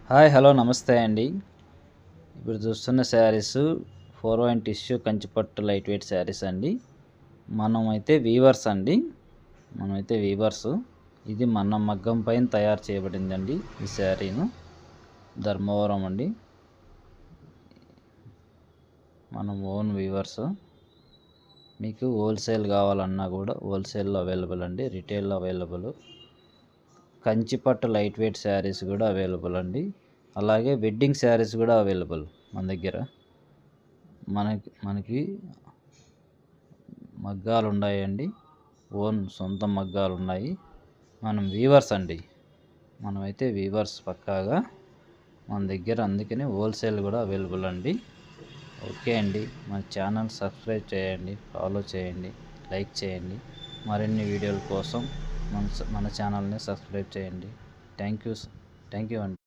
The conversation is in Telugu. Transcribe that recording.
హాయ్ హలో నమస్తే అండి. ఇప్పుడు చూస్తున్న శారీస్ 4 టిష్యూ కంచిపట్టు లైట్ వెయిట్ శారీస్ అండి. మనమైతే వీవర్స్. ఇది మన మగ్గం పైన తయారు చేయబడిందండి. ఈ శారీను ధర్మవరం అండి. మనం ఓన్ వీవర్స్. మీకు హోల్సేల్ కావాలన్నా కూడా హోల్సేల్లో అవైలబుల్ అండి, రిటైల్లో అవైలబుల్. కంచిపట్టు లైట్ వెయిట్ శారీస్ కూడా అవైలబుల్ అండి. అలాగే వెడ్డింగ్ శారీస్ కూడా అవైలబుల్ మన దగ్గర. మనకి మగ్గాలు ఉన్నాయండి, ఓన్ సొంత మగ్గాలు ఉన్నాయి. మనం వీవర్స్ అండి. మనమైతే వీవర్స్ పక్కాగా మన దగ్గర, అందుకని హోల్సేల్ కూడా అవైలబుల్ అండి. ఓకే అండి, మన ఛానల్ సబ్స్క్రైబ్ చేయండి, ఫాలో చేయండి, లైక్ చేయండి. మరిన్ని వీడియోల కోసం మన ఛానల్ని సబ్స్క్రైబ్ చేయండి. థ్యాంక్ యూ అండి.